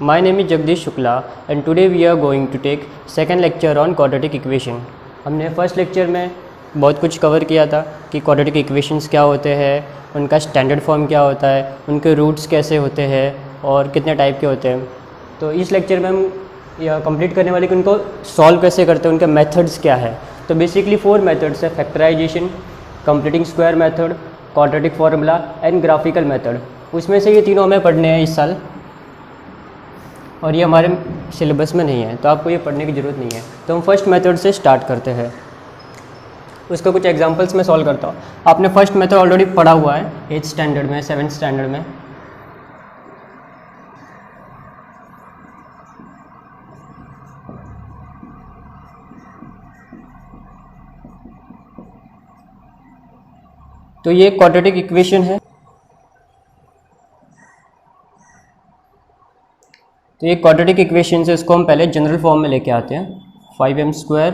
My name is Jagdish Shukla and today we are going to take second lecture on quadratic equation. हमने first lecture में बहुत कुछ cover किया था कि क्वाड्रेटिक इक्वेशंस क्या होते हैं, उनका स्टैंडर्ड फॉर्म क्या होता है, उनके रूट्स कैसे होते हैं और कितने टाइप के होते हैं। तो इस लेक्चर में हम यह कंप्लीट करने वाले कि उनको सॉल्व कैसे करते हैं, उनके मेथड्स क्या है। तो बेसिकली 4 मेथड्स है: factorisation, completing square method, quadratic formula and graphical method. उसमें से ये तीनों हमें पढ़ने हैं इस साल और ये हमारे सिलेबस में नहीं है, तो आपको ये पढ़ने की ज़रूरत नहीं है। तो हम फर्स्ट मेथड से स्टार्ट करते हैं। उसका कुछ एग्जांपल्स मैं सॉल्व करता हूँ। आपने फर्स्ट मेथड ऑलरेडी पढ़ा हुआ है 8th स्टैंडर्ड में, 7th स्टैंडर्ड में। तो ये क्वाड्रेटिक इक्वेशन है। तो ये क्वाड्रेटिक इक्वेशन है, इसको हम पहले जनरल फॉर्म में लेके आते हैं। 5m²,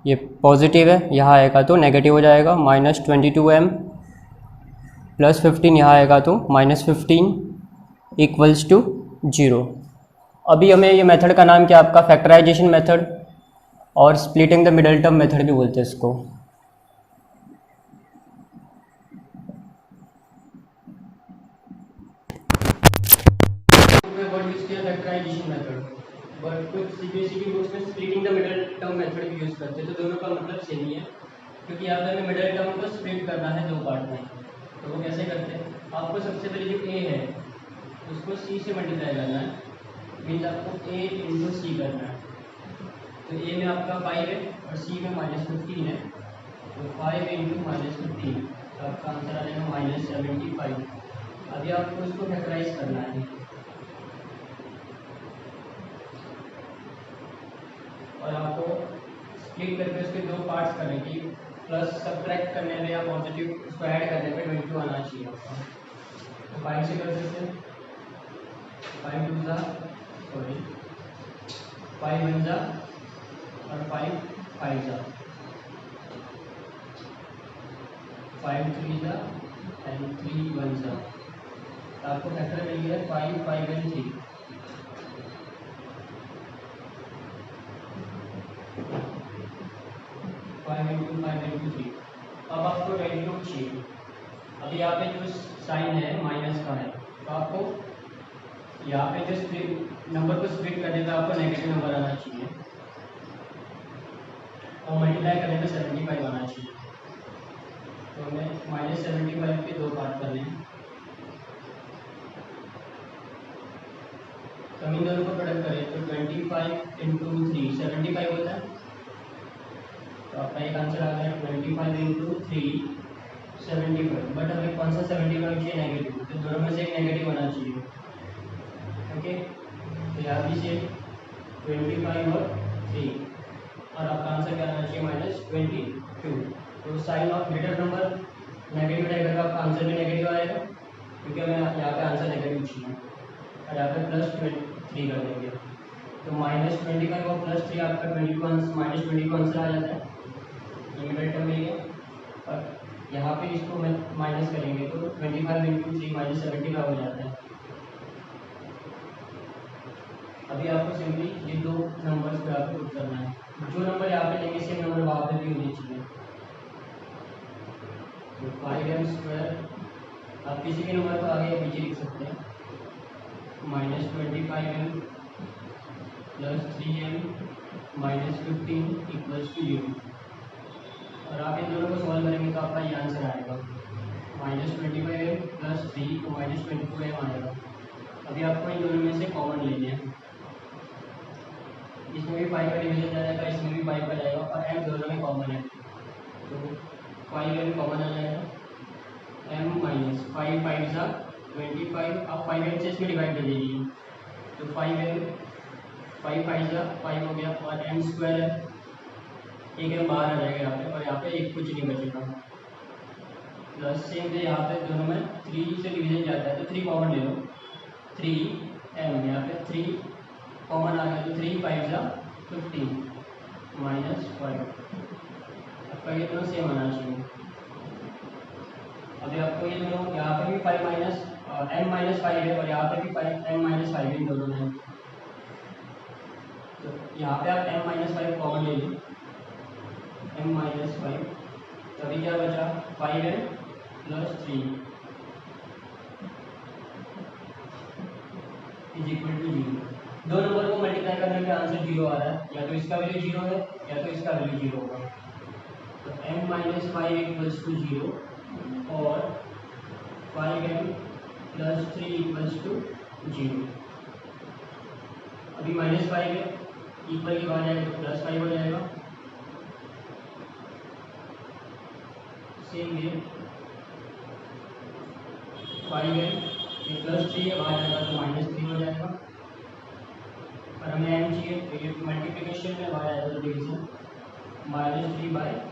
ये पॉजिटिव है, यहाँ आएगा तो नेगेटिव हो जाएगा, -22m + 15 यहाँ आएगा तो -15 = 0। अभी हमें ये मेथड का नाम क्या आपका फैक्टराइजेशन मेथड और splitting the middle term method भी बोलते हैं इसको। फैक्टराइजेशन मेथड बट कुछ सीबीएसई बुक्स में splitting the middle term method भी यूज़ करते हैं। तो दोनों का मतलब सेम ही है, क्योंकि यहाँ पे हमें मिडल टर्म को स्प्लिट करना है 2 पार्ट में। तो वो कैसे करते हैं, आपको सबसे पहले जो ए है उसको सी से मल्टीप्लाई करना है, मीन्स आपको a × c करना है। तो a में आपका 5 है और c में -15 है, तो 5 × -15 तो आपका आंसर आ जाएगा -75। अभी आपको इसको फैक्टराइज करना है और आपको स्प्लिट करके उसके 2 पार्ट्स करने की, प्लस सब्ट्रैक्ट करने में या पॉजिटिव उसको ऐड करने पे 22 आना चाहिए आपका। तो 5 से कर सकते हैं, 5 2 ज़ा सॉरी 5 1 ज़ा और 5 5 ज़ा, 5 3 ज़ा एंड 3 1 ज़ा। आपको फैक्टर मिल गया 5 5 एंड 3। अब आपको 22 चाहिए। अभी यहाँ पे जो साइन है माइनस का है, तो आपको यहाँ पे जो स्प्लिट नंबर को स्प्लिट करने का आपको नेगेटिव नंबर आना चाहिए और मल्टीप्लाई करने में 75 आना चाहिए। तो हमें -75 के 2 पार्ट करने हैं। तो हम इन दोनों को प्रोडक्ट करें तो 25 × 3 75 होता है। तो आपका एक आंसर आ गया 25 × 3 75। बट हमें कौन सा 75 चाहिए, नेगेटिव, तो दोनों में से एक नेगेटिव होना चाहिए। ओके, तो यहाँ भी से 25 और 3 और आपका आंसर क्या आना चाहिए -22। तो sign of greater number negative रहेगा तो आपका आंसर भी नेगेटिव आएगा, क्योंकि हमें यहाँ पे आंसर नेगेटिव चाहिए। और यहाँ पे +3 कर देंगे तो -25 और +3 आपका -22 आंसर आ जाता है। मिडल टर्म में और यहाँ पे इसको माइनस करेंगे तो 25 × 3 -75 हो जाता है। अभी आपको सिंपली ये 2 नंबर्स पे आपको पुट करना है। जो नंबर यहाँ पे लेंगे सेम नंबर वहाँ पे भी होने चाहिए। तो 5m², आप किसी भी नंबर को आगे या पीछे लिख सकते हैं, -25m + 3m -15 = 0। और आप इन दोनों को सॉल्व करेंगे तो आपका ये आंसर आएगा -25m + 3 तो -22m आएगा। अभी आपको इन दोनों में से कॉमन लेने हैं। इसमें भी 5 का डिवीजन जाएगा, इसमें भी 5 का जाएगा और m दोनों में कॉमन है, तो 5m कॉमन आ जाएगा। m - 5 5 ज़ा 25, आप 5m से इसमें डिवाइड कर दीजिए तो 5m 5 5 ज़ा 5 हो गया और m² है, एक m बाहर आ जाएगा यहाँ पे और यहाँ पे एक कुछ नहीं बचेगा। प्लस सेम पे यहाँ पे दोनों में 3 से डिवीजन जाता है तो 3 कॉमन ले लो, 3m यहाँ पे 3 कॉमन आ गया तो 3 5 ज़ा 15 -5। आपका ये दोनों सेम आना चाहिए। अभी आपको ये दोनों यहाँ पे भी 5 - m माइनस फाइव है और यहाँ पे भी m माइनस फाइव इन दोनों में, तो यहाँ पे आप m माइनस फाइव कॉमन ले लीजिए, m माइनस फाइव, तो अभी क्या बचा 5m plus 3 is equal to 0। दो नंबर को मल्टीप्लाई करने पे आंसर 0 आ रहा है, या तो इसका वैल्यू 0 है या तो इसका वैल्यू 0 होगा। तो m minus five equals to 0 और 5m प्लस 3 इक्वल्स टू 0। अभी माइनस फाइव है, इक्वल के बाद जाएगा तो प्लस फाइव हो जाएगा, सेम वे 5m प्लस 3 है, बाहर जाएगा तो माइनस 3 हो जाएगा, और हमें m चाहिए तो ये मल्टीप्लिकेशन में बाहर आएगा तो डिवीजन -3/5।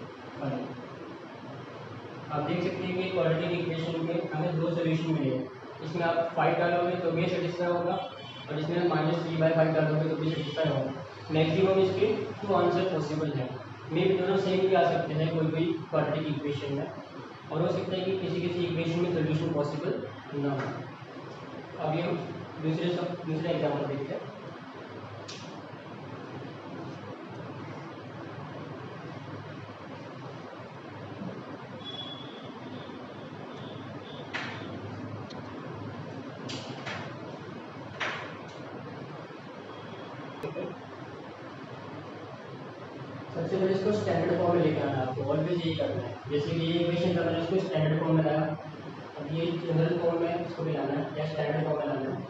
आप देख सकते हैं कि क्वाड्रेटिक इक्वेशन के हमें दो सोल्यूशन मिले हैं, इसमें आप 5 डालोगे तो भी सेटिस्फाई होगा और इसमें -3/5 डालोगे तो भी सेटिस्फाई होगा। मैक्सिमम इसके 2 आंसर पॉसिबल है, मे भी दोनों सेम भी आ सकते हैं कोई कोई क्वाड्रेटिक इक्वेशन में, और हो सकता है कि किसी किसी इक्वेशन में सोल्यूशन पॉसिबल ना हो। अभी हम दूसरे एग्जाम्पल देखते हैं। सबसे पहले इसको स्टैंडर्ड फॉर्म में लेके आना है आपको, ऑलवेज यही करना है। जैसे कि ये इक्वेशन था, मैंने इसको स्टैंडर्ड फॉर्म में लाया, अब ये जनरल फॉर्म में इसको भी लाना है या स्टैंडर्ड फॉर्म में लाना है।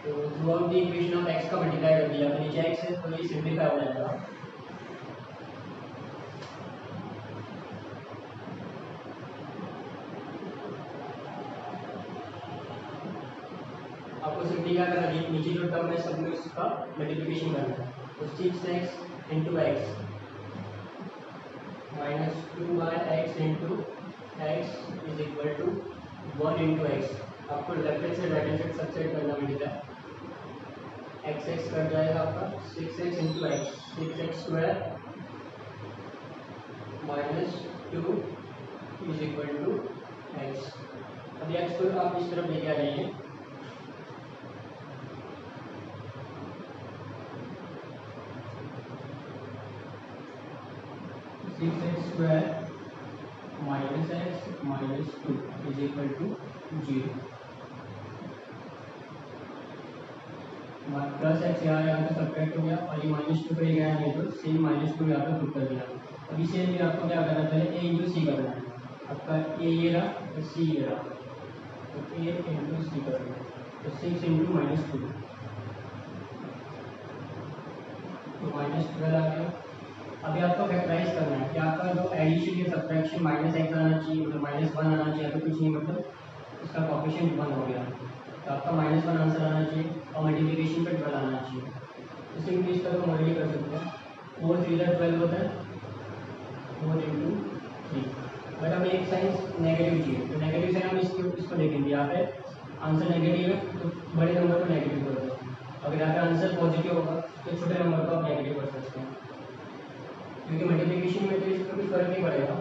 तो through out the equation of x का मल्टीप्लाई कर दिया, तो नीचे x है तो ये सिंप्लीफाई हो जाएगा। आपको सिंपली क्या करना है, नीचे जो टर्म है सब में उसका मल्टीप्लिकेशन करना है। तो 6x into x minus 2/x into x is equal to 1 into x. आपको लेफ्ट हैंड से राइट हैंड साइड सबसेट करना मिलेगा, एक्स एक्स कट जाएगा आपका 6x into x, 6x square minus 2 is equal to एक्स। अभी एक्स को आप इस तरफ लेके आ जाइए, six x square minus x minus 2 is equal to 0। Plus x यहाँ पे सब्ट्रैक्ट हो गया और ये -2 पे गया नहीं तो सेम -2 यहाँ पे पुट कर दिया। अभी सेम भी आपको क्या करना है, पहले a इंटू सी करना है। आपका a ये रहा तो c ये रहा, तो a इंटू सी करना है, तो 6 इंटू -2 तो -12 आ गया। अभी आपको फैक्टराइज करना है कि आपका जो एडिशन या सब्ट्रैक्शन -x आना चाहिए, मतलब -1 आना चाहिए, तो कुछ नहीं, मतलब इसका कोएफिशिएंट 1 हो गया, तो आपका -1 आंसर आना चाहिए और मल्टीप्लिकेशन पे 12 आना चाहिए। तो सिंपली इसका तो मॉडल कर सकते हैं, 4 3 12 होता है, 4 इंटू 3। बट हमें एक साइन नेगेटिव चाहिए, तो नेगेटिव साइन हम इसको देखेंगे, यहाँ पे आंसर नेगेटिव है तो बड़े नंबर को नेगेटिव कर दो, अगर यहाँ पे आंसर पॉजिटिव होगा तो छोटे नंबर को आप नेगेटिव कर सकते हैं, क्योंकि मल्टीप्लिकेशन में तो इसका कोई फर्क नहीं पड़ेगा।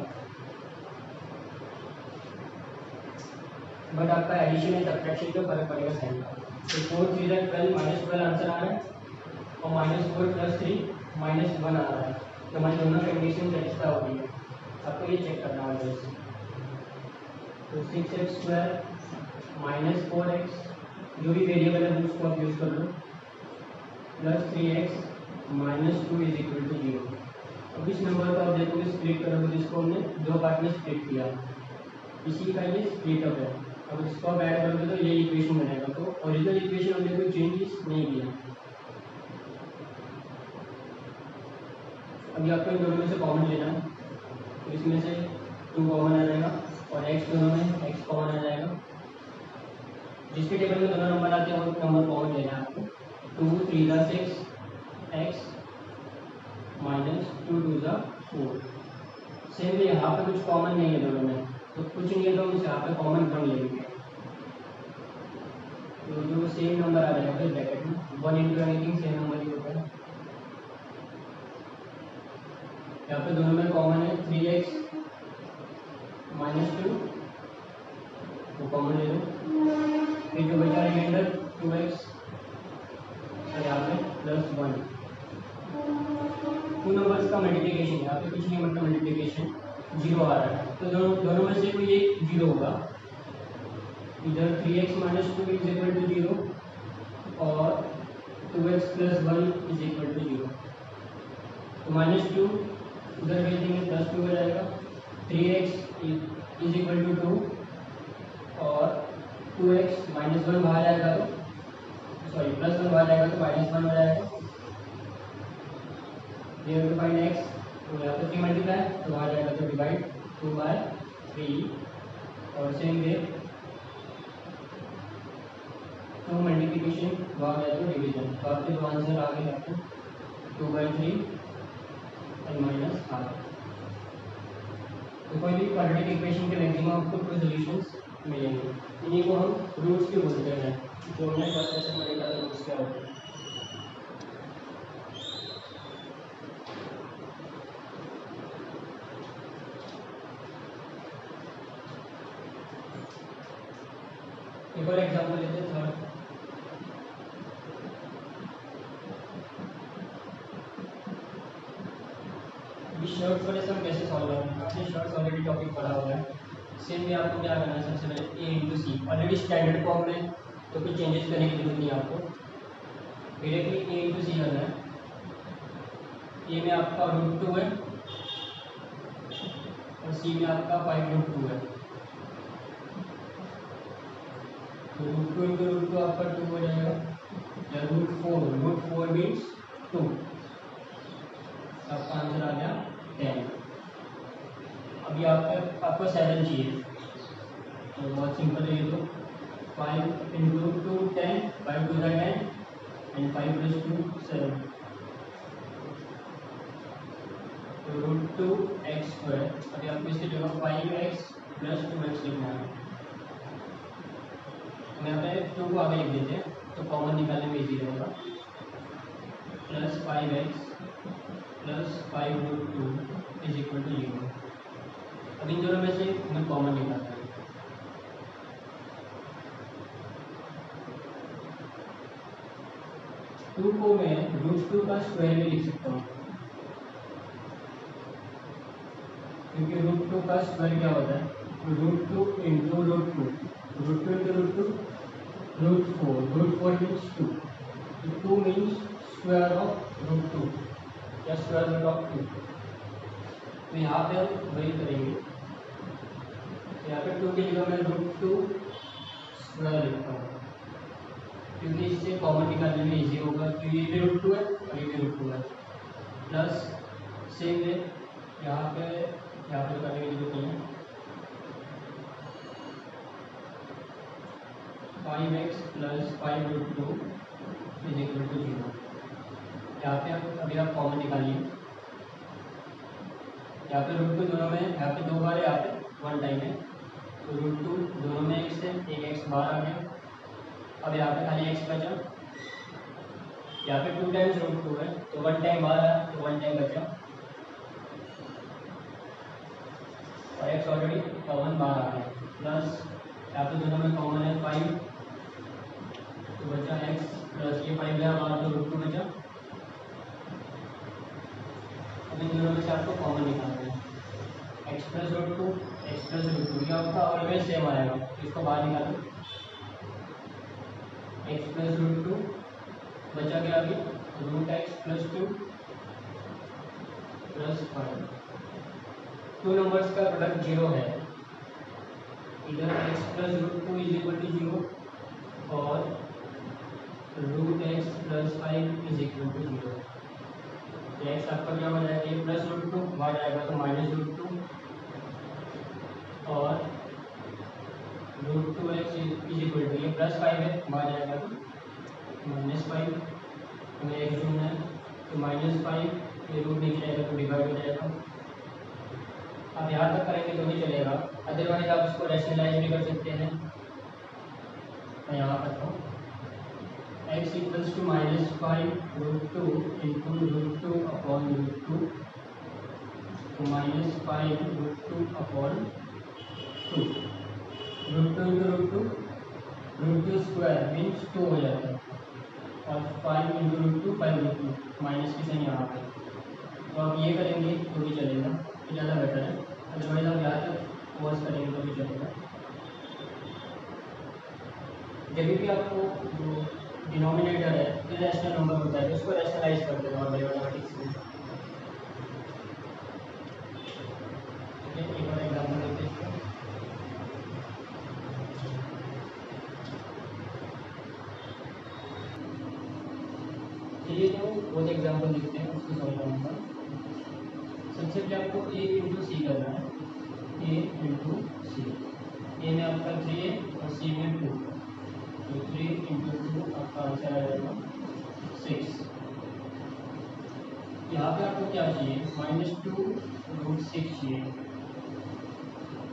बट आपका एडिशन या सब्ट्रैक्शन का फर्क पड़ेगा साइन का। तो 4 3 12 -12 आंसर आ रहा है और -4 प्लस 3 -1 आ रहा है, तो हमारी दोनों कंडीशन सेटिस्फाई हो गई है। आपको ये चेक करना होगा इससे। तो 6x स्क्वायर -4x, जो भी वेरिएबल है उसको आप यूज़ कर लो, plus 3x -2 is equal to 0। अब इस नंबर को आप देखोगे स्प्लिट करोगे, जिसको हमने दो पार्ट में स्प्लिट किया, इसी का ये स्प्लिट अप है। अब इसको आप ऐड करोगे तो ये इक्वेशन बनेगा, तो ओरिजिनल इक्वेशन हमने कोई चेंजेस नहीं किया। अभी आपको इन दोनों में से कॉमन लेना है, तो इसमें से 2 कॉमन आ जाएगा और x दोनों में x कॉमन आ जाएगा। जिसके टेबल में दोनों नंबर आते हैं वो नंबर कॉमन लेना है आपको। 2 3 6 x -2 2 4। सेम भी यहाँ पे कुछ कॉमन नहीं है दोनों में, तो कुछ नहीं है तो हम यहाँ पे कॉमन 1 लेंगे, तो जो सेम नंबर आ जाएगा ब्रैकेट में 1 इंटू एनीथिंग सेम नंबर ही होता है। यहाँ पे दोनों में कॉमन है 3x -2 कॉमन ले लो, फिर जो बचा रिमाइंडर 2x और यहाँ पे +1। टू नंबर्स का मल्टीप्लिकेशन, यहाँ पे कुछ नहीं मतलब मल्टीप्लिकेशन 0 आ रहा है, तो दोनों में से कोई एक 0 होगा। इधर 3x - 2 = 0 और 2x + 1 = 0। तो -2 उधर भेज देंगे, +2 हो जाएगा। 3x = 2 और 2x -1 बाहर आएगा तो सॉरी +1 बाहर आएगा तो -1 हो जाएगा। We have to find x, तो यहाँ पे 3 मल्टीप्लाई तो आ जाएगा तो डिवाइड 2/3 और सेम वे 2 मल्टीप्लिकेशन वहाँ गया तो डिवीजन, तो आपके जो आंसर आ गए आपको 2/3 और -1/2। तो कोई भी क्वाड्रेटिक इक्वेशन के मैक्सिमम आपको 2 सॉल्यूशंस मिलेंगे। इन्हीं को हम रूट्स भी बोलते हैं, जो हमने फर्स्ट लेसन में देखा था रूट्स क्या होते हैं। एक और एग्जाम्पल लेते हैं थर्ड। शॉर्ट्स वाले सब कैसे सॉल्व करेंगे, आपने शॉर्ट्स ऑलरेडी टॉपिक पढ़ा हुआ है। सेम भी आपको क्या करना है, सबसे पहले a × c already standard form में, तो कुछ चेंजेस करने की जरूरत नहीं है आपको, डायरेक्टली a × c करना है। a में आपका √2 है और c में आपका 5√2 है, तो √2 × √2 आपका 2 हो जाएगा, या √4 मीन्स 2, आपका आंसर आ गया 10। अभी आपको 7 चाहिए, तो बहुत सिंपल है ये, तो 5 × 2 10, 5 × 2 = 10 एंड 5 + 2 7, तो √2x²। अभी आपको इसकी जगह 5x + 2x लिखना है। हम यहाँ पे 2 को आगे लिख देते हैं तो कॉमन निकालने में इजी रहेगा, +5x + 5√2 = 0। अब इन दोनों में से हमें कॉमन निकालना है। टू को मैं √2 का स्क्वायर में लिख सकता हूँ, क्योंकि √2 का स्क्वायर क्या होता है, √2 × √2, √2 × √2 √4, √4 मीन्स 2, 2 मीन्स स्क्वायर ऑफ √2 या स्क्वायर रूट ऑफ 2। तो यहाँ पे हम वही करेंगे, यहाँ पे 2 की जगह मैं √2 स्क्वायर लिखता हूँ, क्योंकि इससे कॉमन निकालने में इजी होगा, क्योंकि ये भी √2 है और ये भी √2 है। प्लस सेम वे यहाँ पे करने की जरूरत नहीं है, 5x + 5√2 = 0। यहाँ पे अभी आप कॉमन निकालिए, यहाँ पे √2 दोनों में, यहाँ पे 2 बार है, यहाँ पे 1 टाइम है, तो √2 दोनों में x है, एक x बाहर आ गया। अब यहाँ पे खाली x बचा, यहाँ पे 2 टाइम्स √2 है, तो 1 टाइम बाहर आया तो 1 टाइम बचा, और x ऑलरेडी कॉमन बाहर आ गया। प्लस यहाँ पे दोनों में कॉमन है 5, तो बचा x प्लस ये 5 गया बाहर तो √2 बचा। अब इन दोनों में से आपको कॉमन निकालना है, x + √2 x + √2, ये आपका ऑलवेज सेम आएगा, इसको बाहर निकालो, x + √2 बचा गया अभी √x + 2 + 5। 2 नंबर्स का प्रोडक्ट 0 है, इधर x + √2 = 0 और √x + 5 = 0। x आपका क्या हो जाएगा, ये +√2 बाहर आएगा तो -√2 और √2x = ये +5 है, बाहर आएगा तो -5, हमें x ढूंढना है, तो -5 ये रूट नीचे आएगा तो डिवाइड हो जाएगा। आप यहाँ तक करेंगे तो नहीं चलेगा, अदरवाइज आप इसको रैशनलाइज भी कर सकते हैं। मैं यहाँ करता हूँ, x = -5√2 × √2/√2, तो -5√2/2, root two into root two square means 2 हो जाता है, और 5 into root two 5 root two minus की साइन यहाँ पे। तो आप ये करेंगे तो भी चलेगा, तो ज़्यादा बेटर है। अदरवाइज आप यहाँ तक वर्स करेंगे तो भी चलेगा। जब भी आपको जो डिनोमिनेटर है इरेशनल नंबर होता है तो उसको रैशनलाइज कर देना और मैथमेटिक्स में। ठीक है, एक और एग्जाम्पल देखते हैं इसका। चलिए तो वो एग्जाम्पल देखते हैं, उसको सॉल्व करने का। सबसे पहले आपको ए इंटू सी करना है, ए इंटू सी। ए में आपका 3 है और सी में 2, तो 3 इंटू 2 आपका आंसर आ जाएगा 6। यहाँ पे आपको क्या चाहिए, -2√6 चाहिए।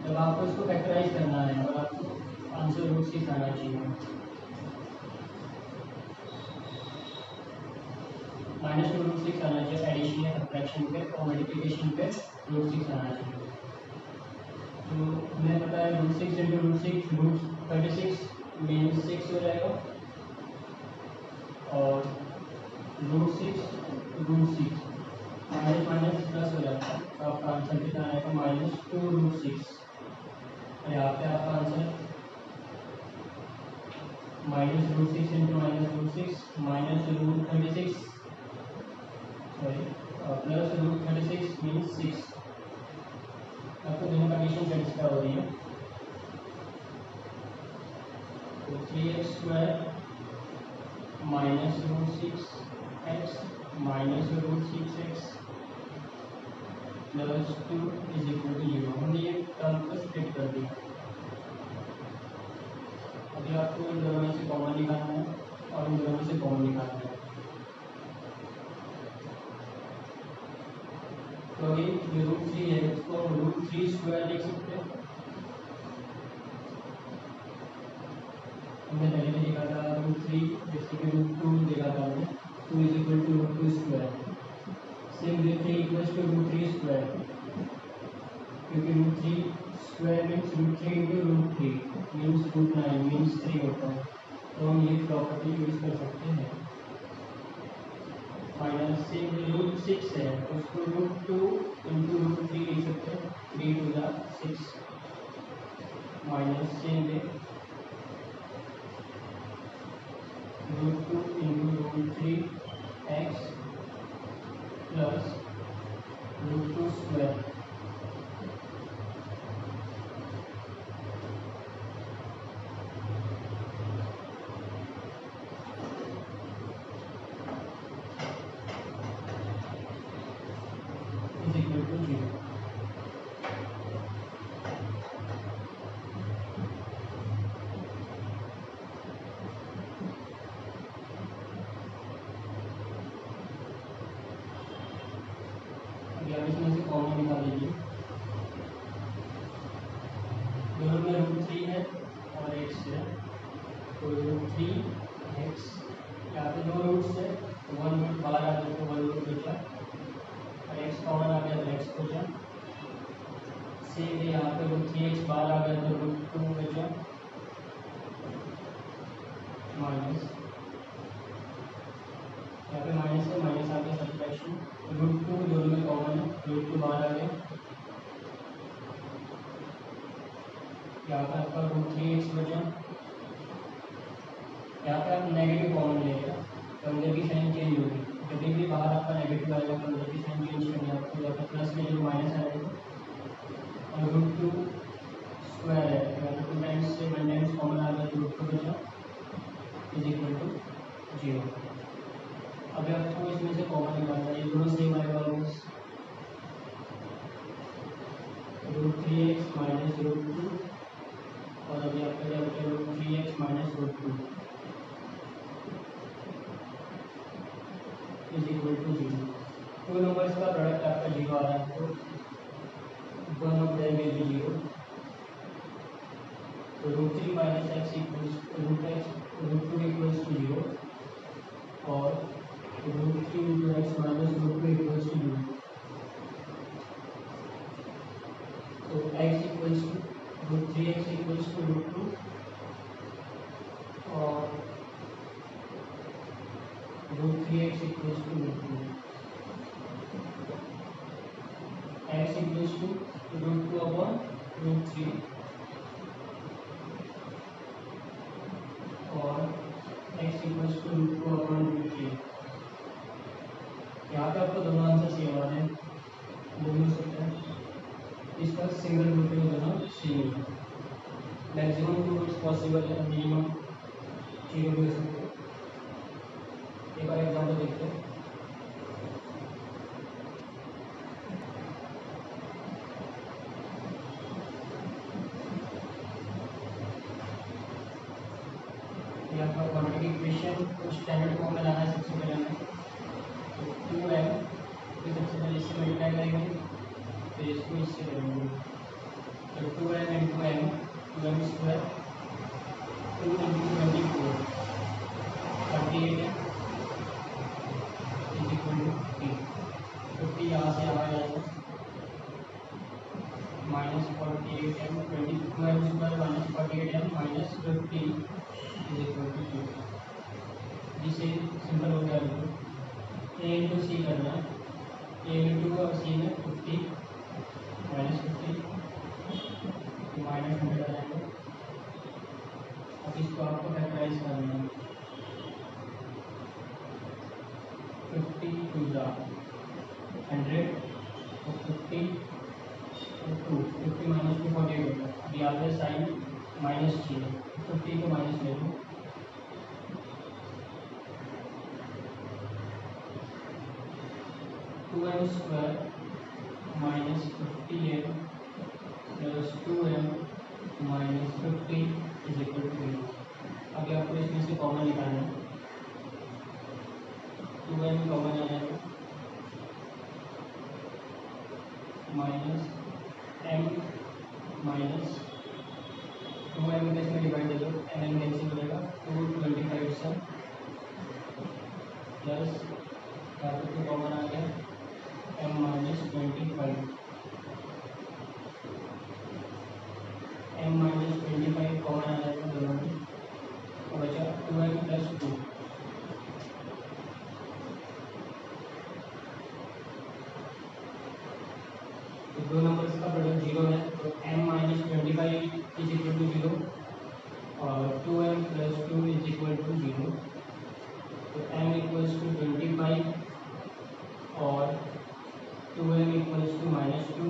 जब आपको इसको फैक्टराइज करना है और आपको आंसर √6 आना चाहिए, -2√6 आना चाहिए एडिशन या सब्ट्रैक्शन पे, और मल्टीप्लिकेशन पे √6 आना चाहिए। तो हमें पता है √6 इंटू √6 √36 मीन्स 6 हो जाएगा, और √6 माइनस माइनस प्लस हो जाता है, तो आपका आंसर कितना आएगा -2√6। और यहाँ पे आपका answer -√6 into -√6 -√36 sorry plus √36 means 6। आपको दोनों कंडीशन सेटिस्फाई हो रही है, तो 3x² -√6x -√6x plus 2 is equal to 0। हमने ये टर्म को स्प्लिट कर दिया। अभी आपको इन दोनों में से कॉमन निकालना है और इन दोनों में से कॉमन निकालना है। तो अभी जो √3 है उसको √3² लिख सकते हैं। हमने पहले भी लिखा था √3 जैसे कि √2 लिखा था हमने, 2 is equal to √2²। Same way 3 equals to √3², क्योंकि √3² मीन्स √3 इंटू √3 मीन्स √9 मीन्स 3 होता है। तो हम ये प्रॉपर्टी यूज कर सकते हैं। माइनस से √6 है तो उसको √2 इंटू √3 लिख सकते हैं, 3 2 6 माइनस से √2 into √3x plus √2² is equal to 0। अभी आप इसमें से कॉमन निकाल लीजिए। दोनों में √3 है और x है, तो √3x, यहाँ पे 2 रूट्स है तो 1 रूट बाहर आ गया तो 1 रूट बचा, और x कॉमन आ गया तो x बचा। सेम यहाँ पे √3x बाहर आ गया तो √2 बचा, माइनस यहाँ पे माइनस है, माइनस आ गया सब्ट्रैक्शन, √2 दोनों में कॉमन है, √2 बाहर आ गया, यहाँ पे आपका √3x बचा। यहाँ पे आप नेगेटिव कॉमन लेगा तो अंदर की साइन चेंज होगी। जब भी बाहर आपका नेगेटिव आएगा तो अंदर की साइन चेंज करनी है आपको, यहाँ पे प्लस में जो माइनस आएगा, और √2² है तो यहाँ पे 2 टाइम्स से 1 टाइम्स कॉमन आ गया तो √2 बचा इज इक्वल टू 0। अभी आपको इसमें से कॉमन निकालना है, ये दोनों सेम आएगा ऑलमोस्ट, √3x माइनस √2, और अभी आपका क्या बचा √3x minus √2 is equal to 0। Two numbers का प्रोडक्ट आपका 0 आ रहा है, तो one of them will be 0। तो √3 minus x equals √2 equals to 0, और √3 into x minus √2 equals to 0। तो x equals to root 3x equals to root 2 और root 3x equals to root 2, x equals to root 2 upon root 3 और x equals to root 2 upon root 3। यहाँ पे आपको दोनों answer same आ रहे हैं, दोनों हो सकता है। इसका सिंगल रूट में दोनों सेम है। मैक्सिमम 2 रूट्स पॉसिबल है, मिनिमम 0 भी हो सकते हैं। एक और एग्जाम्पल देखते हैं। ये आपका क्वाड्रेटिक इक्वेशन को स्टैंडर्ड फॉर्म में लाना है। सबसे पहले हमें 2m, फिर सबसे पहले इससे मल्टीप्लाई करेंगे, फिर इसको इससे करेंगे। तो 2m into m, 2m square, 2 into 24, 38 is equal to 50। 50 यहाँ से यहाँ आ जाएगा, minus 48m, 22m square minus 48m minus 50 is equal to 2। जिसे सिंपल हो गया। a इंटू सी करना, a इंटू सी में 50 माइनस 50 माइनस 100 आ जाएगा। अब इसको आपको फैक्टराइज करना है। 50 टू द 100 और 50 2, 50 माइनस 2 48 होगा। अब यहाँ पे साइन माइनस चाहिए, 50 को माइनस ले लो, 2m square minus 50m plus 2m minus 50 is equal to 0। अभी आपको इसमें से कॉमन निकालना है। 2m कॉमन आ जाएगा, माइनस m माइनस 2m का इसमें डिवाइड दे दो, m कैंसिल हो जाएगा, 225 से प्लस यहाँ पे 2 कॉमन आ गया, m minus 25, m minus 25 common आ जाएगा दोनों में, तो बचा 2m प्लस 2। तो दो नंबर्स का प्रोडक्ट 0 है, तो m minus 25 is equal to 0 और 2m plus 2 is equal to 0। तो m इक्वल्स टू 25 और 2m इक्वल्स टू माइनस 2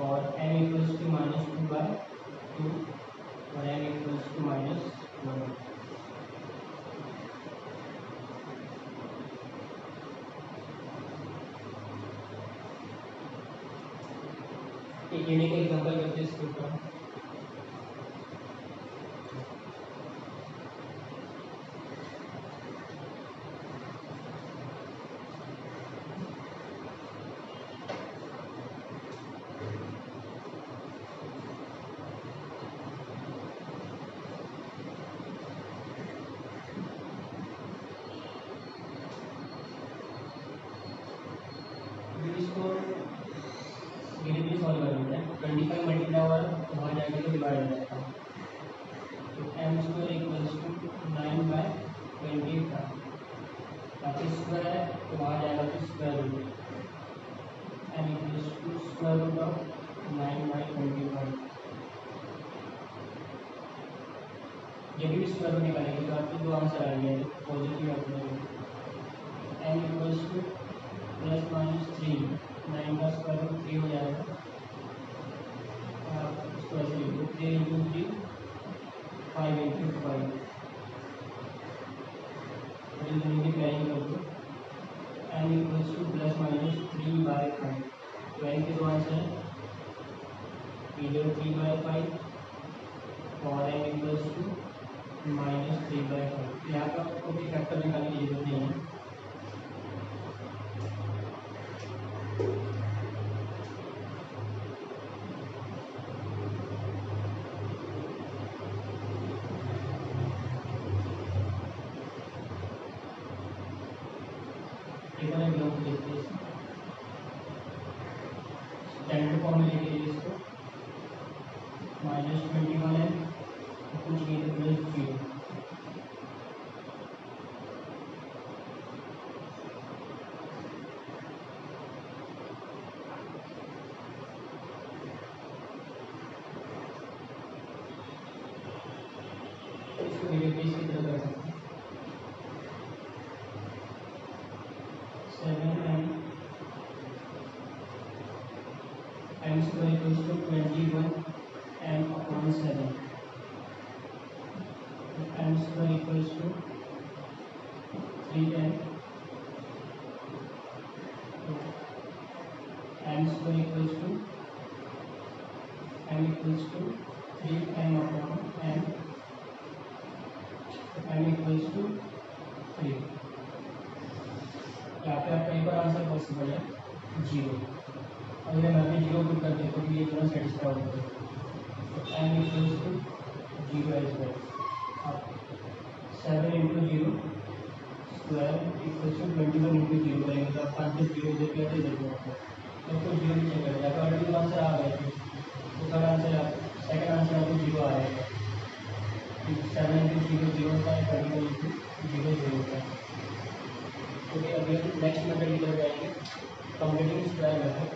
और m इक्वल्स टू माइनस 2/2 और m इक्वल्स टू माइनस 1। एक यूनिक एग्जांपल करते हैं इसके ऊपर। इसको धीरे सॉल्व कर लेते हैं। 25 मल्टीप्लाई और वहाँ जाके तो डिवाइड हो जाएगा, तो m स्क्वायर इक्वल्स टू 9/25। बाकी स्क्वायर है तो वहाँ जाएगा तो square root, m equals to square root of 9/25। जब भी स्क्वायर रूट निकालेंगे तो आपको दो आंसर आ गया, पॉजिटिव और negative. m equals two plus minus 3, 9 का स्क्वायर रूट 3 हो जाएगा। आप इसको ऐसे लिख दो, 3 इंटू 3 5 इंटू 5, जल्दी प्लानिंग कर दो। m equals two plus minus 3/5, तो m के दो आंसर हैं, इधर 3/5 और m इक्वल्स टू माइनस 3/5। यहाँ पर आपको भी फैक्टर निकालने की जरूरत नहीं है। एक और एग्जाम्पल देखते हैं, स्टैंडर्ड फॉर्म में लेके इसको कुछ नहीं तो प्लस 0। इसको रिप्लेस की तरह कर सकते हैं 7m m square equals to 21m upon 7 m square equals to 3m m square equals to 3m upon m equals to 3। यहाँ पे आपका एक और आंसर पॉसिबल है 0। अगर मैं अभी 0 पुट कर देता हूँ ये दोनों सेटिस्फाई होते हैं तो m equals to 0 as well. अब 7 into 0 square equals to 21 into 0 करेंगे तो आप 5 0 इधर क्या दे देंगे आपको तो 0 भी चेक करें आपका ऑलरेडी आंसर आ गए थे तो थर्ड आंसर सेकंड आंसर आपको 0 आएगा। 7 इंटू 0 0 होता है 21 इंटू 0 0 होता है। तो अभी नेक्स्ट मेथड की तरफ जाएंगे completing square method.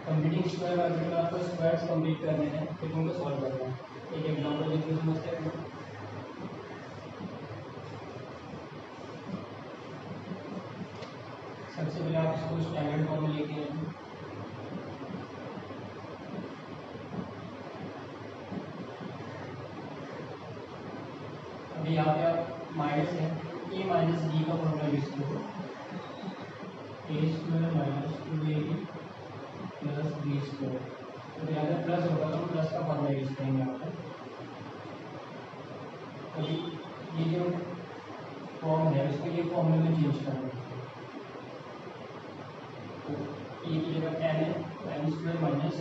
Completing square method में आपको स्क्वायर्स कंप्लीट करने हैं फिर उनको सॉल्व करना है। एक एग्जांपल देखिए समझते हैं। सबसे पहले आप इसको स्टैंडर्ड फॉर्म में लेके आएंगे। अभी यहाँ पे आप माइनस है a माइनस बी का फॉर्मूला यूज करो a square minus 2ab plus b square. तो यहाँ पे प्लस होगा तो हम प्लस का फॉर्मूला यूज करेंगे यहाँ पर। अभी ये जो फॉर्म है उसको ये फॉर्मूले में चेंज करना है तो ये की जगह एन है तो एन स्क्वायर माइनस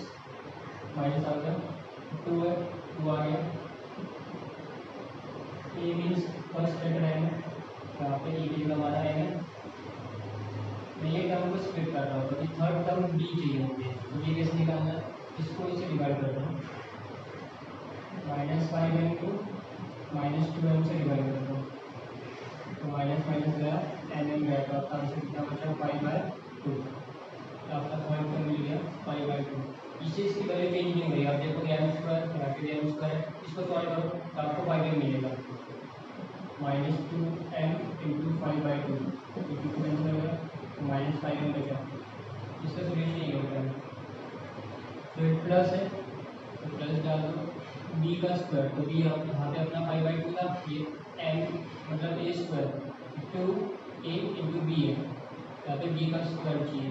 माइनस आ गया 2 है 2 आ गया। ए मीन्स फर्स्ट लेटर है यहाँ पे ए की जगह हमारा है। मैं ये टर्म को स्प्लिट कर रहा हूँ तो थर्ड टर्म बी चाहिए मुझे तो ये कैसे निकालना है इसको इसे डिवाइड कर रहा हूँ -5 इंटू -2m से डिवाइड कर रहा हूँ तो माइनस माइनस गया एम गया तो आपका आंसर कितना बचा 5/2। आपका थर्ड टर्म मिल गया 5/2। इससे इसकी वैल्यू चेंज नहीं हुई। आप देखो एम स्क्वायर यहाँ पे एम स्क्वायर इसको सॉल्व करो तो आपको 5 मिलेगा -2m इंटू 5/2 क्योंकि कैंसिल हो गया तो -5m बचा। इसका सोल्यूशन ये होता है फिर प्लस है तो प्लस डाल दो बी का स्क्वायर तो बी यहाँ पे अपना 5/2 था ये एम मतलब ए स्क्वायर 2a इंटू बी है यहाँ पे बी का स्क्वायर चाहिए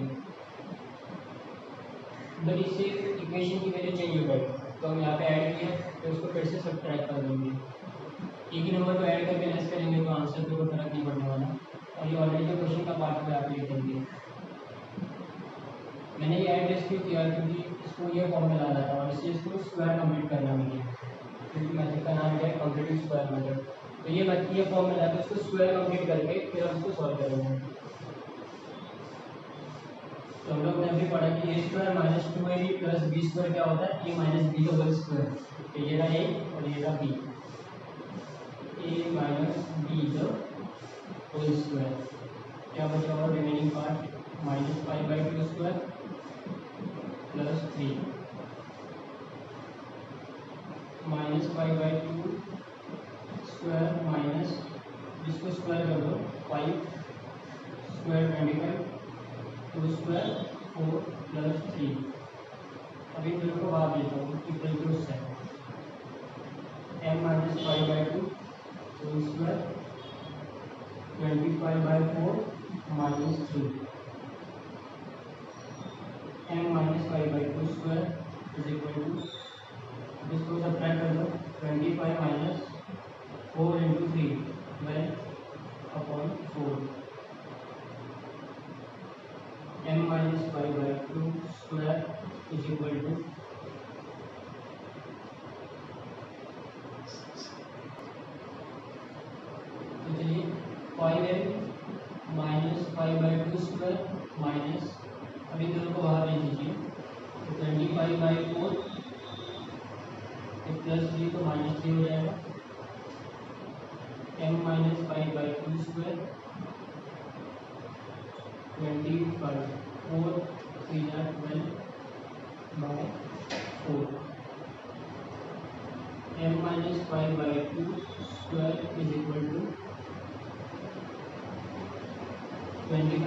बट इससे इक्वेशन की वैल्यू चेंज हो गई तो हम यहाँ पे ऐड किया तो उसको फिर से सब्ट्रैक्ट कर देंगे। एक ही नंबर को ऐड करके लेस करेंगे तो आंसर पे कोई फर्क नहीं पड़ने वाला और ये ऑलरेडी जो क्वेश्चन का पार्ट में आप लिख देंगे। मैंने ये एड्रेस क्यों किया क्योंकि इसको ये फॉर्म में लाना था और इससे इसको स्क्वायर कंप्लीट करना मुझे क्योंकि मेथड का नाम क्या है कंप्लीटिंग स्क्वायर मेथड। तो ये फॉर्म में लाकर इसको स्क्वायर कंप्लीट करके फिर हम इसको सॉल्व करेंगे। तो हम लोग ने अभी पढ़ा कि a square minus 2ab plus b square क्या होता है ए माइनस बी का होल स्क्वायर। तो ये रहा ए और ये रहा बी ए माइनस बी का होल स्क्वायर। क्या बचा और remaining part -5/2 square plus 3 -5/2 square minus इसको स्क्वायर कर दो 5 स्क्वायर 25 2 स्क्वायर 4 प्लस 3। अभी फिर को भाग लेता हूँ इक्वल टू से m -5/2 whole square 25/4 -3 m -5/2 square is equal to इसको सब्ट्रैक्ट कर दो 25 minus 4 into 3 12/4 m -5/2 square is zero को वहाँ भेज दीजिए, तो 25/4 +3 तो -3 हो जाएगा, m-5/2 square 25 4 3 12/4 m-5/2 square is equal to 25 -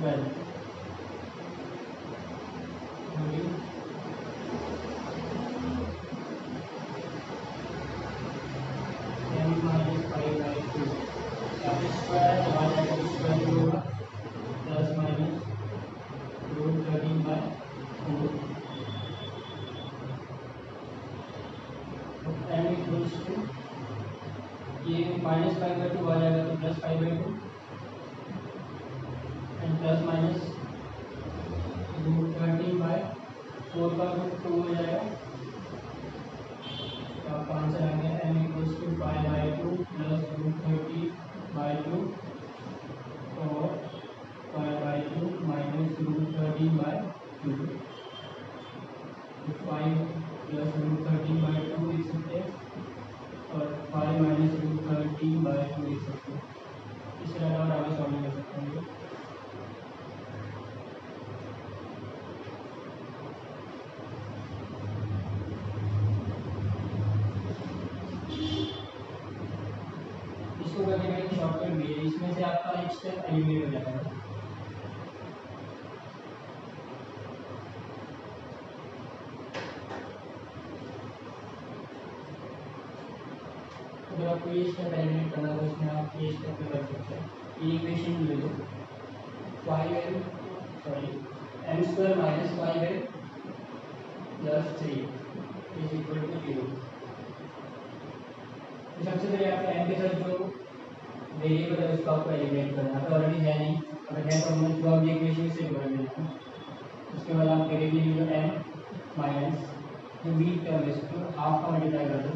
12 m-5/2 यहाँ स्क्वायर आ जाएगा, स्क्वायर होगा plus minus √13/4 m equals to ये -5/2 आ जाएगा तो +5/2 एंड प्लस माइनस √13/4 का √2 हो जाएगा, तो आपका आंसर आ गया m इक्वल्स टू 5/2 प्लस √30/2 और 5/2 माइनस √13/2, तो 5 प्लस √13/2 लिख सकते हैं और 5 माइनस √13/2 लिख सकते हैं। इसके अलावा आगे सॉल्व कर सकते हैं। इसको करने का एक शॉर्टकट भी है, इसमें से आपका एक स्टेप एलिमिनेट हो जाएगा। अगर आपको ये स्टेप एलिमिनेट करना है तो इसमें आप ये स्टेप में कर सकते हैं। ये इक्वेशन ले लो, 5m m² - 5m + 3 is equal to 0। तो सबसे पहले आपको m के साथ जो वेरिएबल है उसको आपको एलिमिनेट करना है, तो ऑलरेडी है नहीं, अगर है तो हमने थ्रू आउट द इक्वेशन से जोड़ देना है। उसके बाद आप डायरेक्टली जो m माइनस जो बी टर्म है इसको हाफ का मल्टीप्लाई कर दो,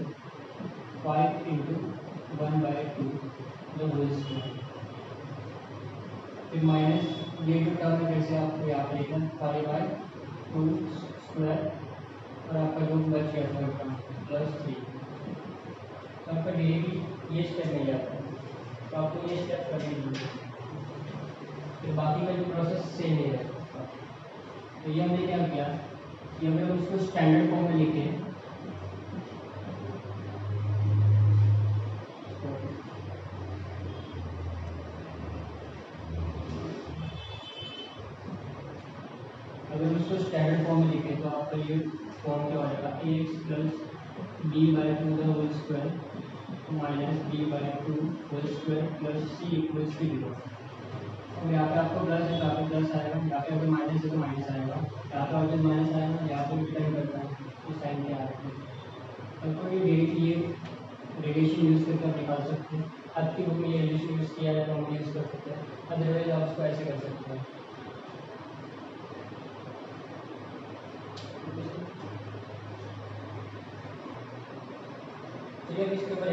5 × 1/2 द होल स्क्वायर, फिर माइनस ये जो टर्म है फिर से आपको यहाँ पर लिखना 5/2 स्क्वायर और आपका जो बच गया था टर्म +3, तो आपका डायरेक्टली ये स्टेप मिल जाता है, तो आपको ये स्टेप करनी चाहिए, फिर बाकी का जो प्रोसेस सेम ही रहेगा। तो ये हमने क्या किया कि अगर हम उसको स्टैंडर्ड फॉर्म में लिखें, अगर उसको स्टैंडर्ड फॉर्म में लिखें तो आपका ये फॉर्म क्या हो जाएगा, ax + b/2 the whole square minus b/2 whole square plus c equals to 0। अब यहाँ पे आपको प्लस है, यहाँ पे प्लस आएगा, यहाँ पे अगर माइनस है तो माइनस आएगा, यहाँ पे अगर माइनस आएगा, यहाँ पे रिटर्न करता है तो साइन क्या आएगा। आपको ये डायरेक्टली ये रिलेशन यूज़ करके आप निकाल सकते हैं। आपकी बुक में ये रिलेशन यूज़ किया है तो हम यूज़ कर सकते हैं, अदरवाइज आप उसको ऐसे कर सकते हैं। चलिए अब इसके ऊपर